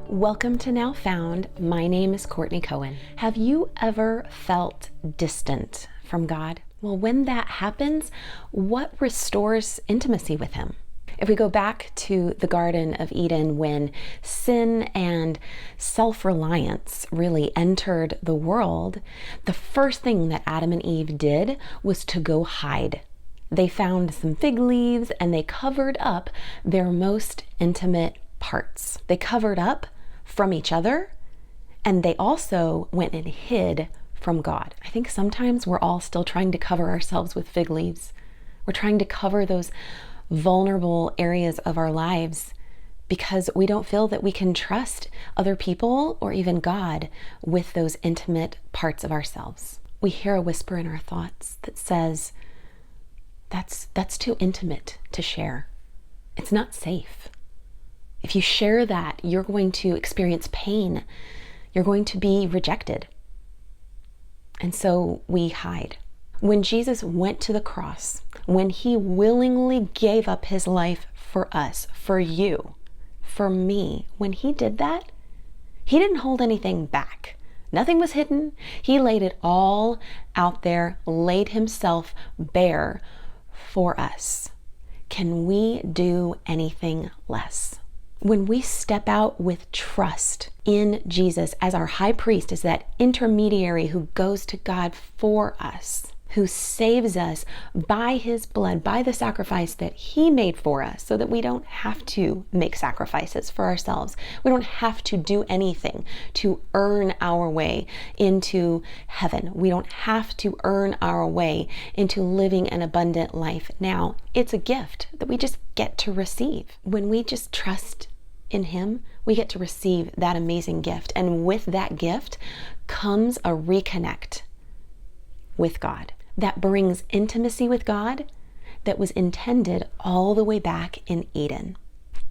Welcome to Now Found. My name is Courtney Cohen. Have you ever felt distant from God? Well, when that happens, what restores intimacy with Him? If we go back to the Garden of Eden, when sin and self-reliance really entered the world, the first thing that Adam and Eve did was to go hide. They found some fig leaves and they covered up their most intimate parts. They covered up from each other, and they also went and hid from God. I think sometimes we're all still trying to cover ourselves with fig leaves. We're trying to cover those vulnerable areas of our lives because we don't feel that we can trust other people or even God with those intimate parts of ourselves. We hear a whisper in our thoughts that says, that's too intimate to share. It's not safe. If you share that, you're going to experience pain. You're going to be rejected. And so we hide. When Jesus went to the cross, when He willingly gave up His life for us, for you, for me, when He did that, He didn't hold anything back. Nothing was hidden. He laid it all out there, laid Himself bare for us. Can we do anything less? When we step out with trust in Jesus as our high priest, as that intermediary who goes to God for us, who saves us by His blood, by the sacrifice that He made for us, so that we don't have to make sacrifices for ourselves. We don't have to do anything to earn our way into heaven. We don't have to earn our way into living an abundant life now. It's a gift that we just get to receive. When we just trust in Him, we get to receive that amazing gift. And with that gift comes a reconnect with God that brings intimacy with God that was intended all the way back in Eden.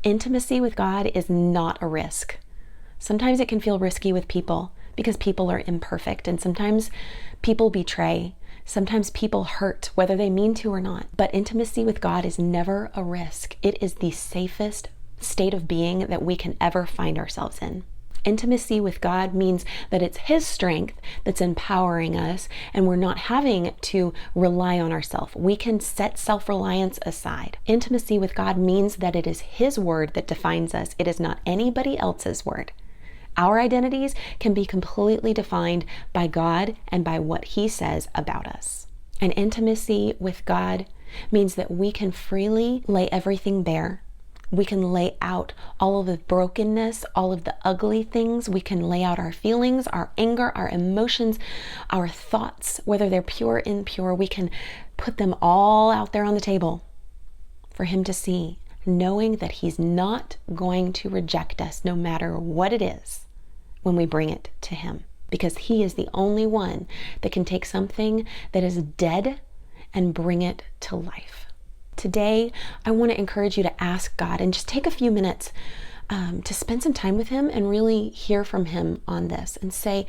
Intimacy with God is not a risk. Sometimes it can feel risky with people because people are imperfect, and sometimes people betray. Sometimes people hurt, whether they mean to or not. But intimacy with God is never a risk. It is the safest state of being that we can ever find ourselves in. Intimacy with God means that it's His strength that's empowering us, and we're not having to rely on ourselves. We can set self-reliance aside. Intimacy with God means that it is His word that defines us. It is not anybody else's word. Our identities can be completely defined by God and by what He says about us. And intimacy with God means that we can freely lay everything bare. We can lay out all of the brokenness, all of the ugly things. We can lay out our feelings, our anger, our emotions, our thoughts, whether they're pure or impure. We can put them all out there on the table for Him to see, knowing that He's not going to reject us no matter what it is when we bring it to Him, because He is the only one that can take something that is dead and bring it to life. Today, I want to encourage you to ask God and just take a few minutes to spend some time with Him and really hear from Him on this and say,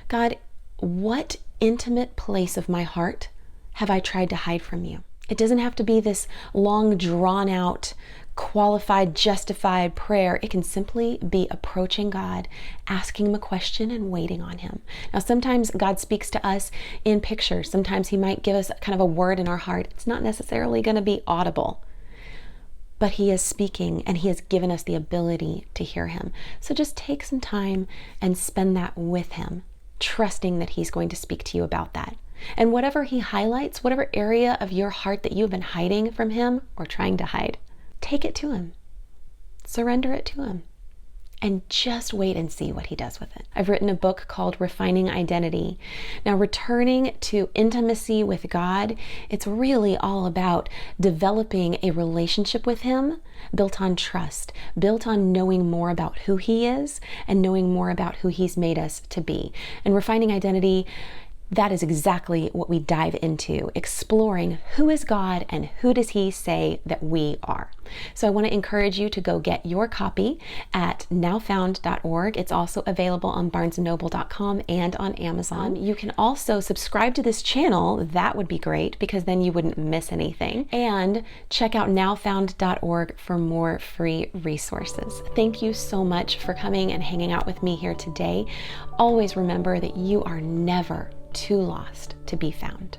God, what intimate place of my heart have I tried to hide from You? It doesn't have to be this long, drawn out, qualified, justified prayer. It can simply be approaching God, asking Him a question and waiting on Him. Now, sometimes God speaks to us in pictures. Sometimes He might give us kind of a word in our heart. It's not necessarily going to be audible, but He is speaking and He has given us the ability to hear Him. So just take some time and spend that with Him, trusting that He's going to speak to you about that. And whatever He highlights, whatever area of your heart that you've been hiding from Him or trying to hide, take it to Him, surrender it to Him, and just wait and see what He does with it. I've written a book called Refining Identity. Now, returning to intimacy with God, it's really all about developing a relationship with Him built on trust, built on knowing more about who He is and knowing more about who He's made us to be. And Refining Identity that is exactly what we dive into, exploring who is God and who does He say that we are. So I want to encourage you to go get your copy at nowfound.org. It's also available on barnesandnoble.com and on Amazon. You can also subscribe to this channel. That would be great because then you wouldn't miss anything. And check out nowfound.org for more free resources. Thank you so much for coming and hanging out with me here today. Always remember that you are never too lost to be found.